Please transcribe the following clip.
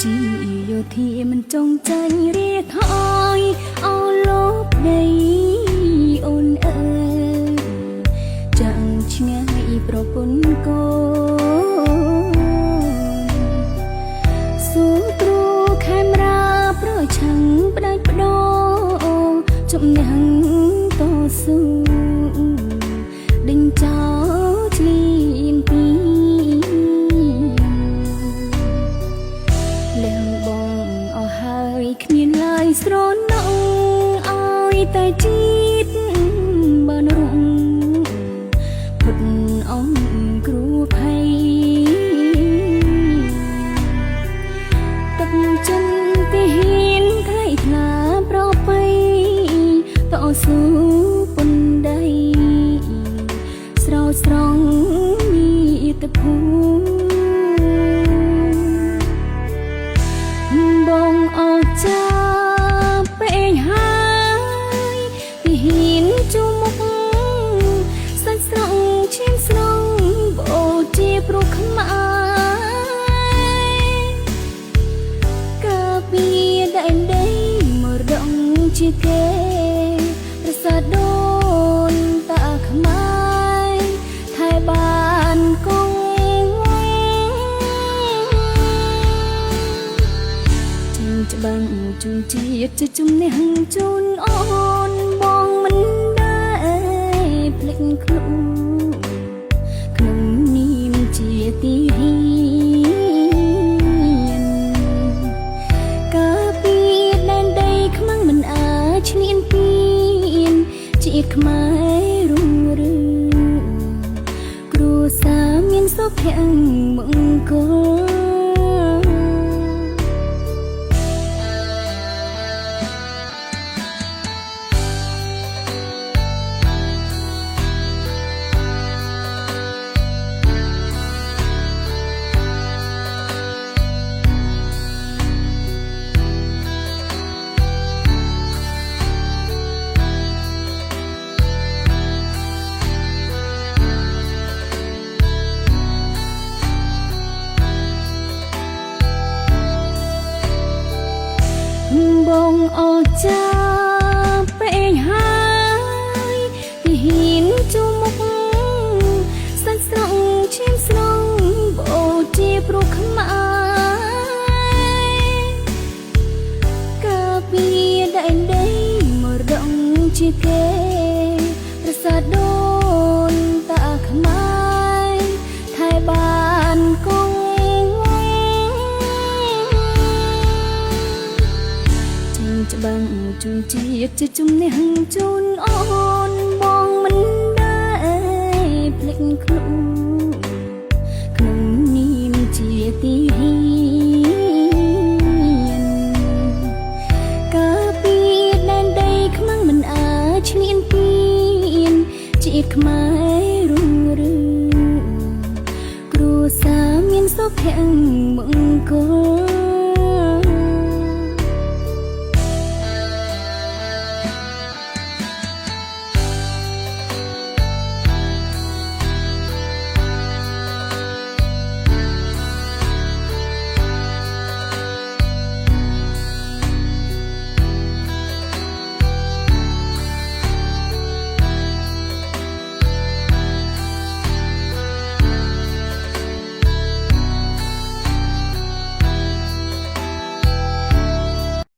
ជីយោធាមិនចង់ចាញ់រាថយអោលោកដីអូនអើយចាំងឆ្ងាយប្រពន្ធកូនស៊ូទ្រូខេមរាប្រឆាំងផ្ដាច់បដោជំនះតស៊ូដេញចោលឆ្លៀនពីគ្មានឡើយស្រណងឲ្យតែជាតិបានរងពុតអង្គគ្រូភ័យទឹកចិនទីហ៊ានថ្លៃថ្លាប្រពៃតស៊ូពុនដីស្រោចស្រង់មាតុភូមិបងអរចាពេញហើយពីហ៊ានជួមុខសាច់ស្រង់ឈាមស្រង់បូជាព្រោះខ្មែរកាពីដែនដីមរងជាគេប្រសាទដូនតាខ្មែរថែបានកងច្បាំងជូនជាតិជាជំនះជូនអូនបងមិនដែរភ្លេចខ្លួនក្នុងនាមជាទីហ៊ានកាពីដែនដីខ្មាំងមិនអាចឈ្លានពានជាតិខ្មែររុងរឿងគ្រួសារមានសុភមង្គលបងអរចាពេញហើយពីហ៊ានជួមុខសាច់ស្រង់ឈាមស្រង់បូជាព្រោះខ្មែរកាពីដែនដីមរងជាគេប្រសាទដូនតាខ្មែរថែបានកងច្បាំងជូនជាតិជាជំនះជូនអូន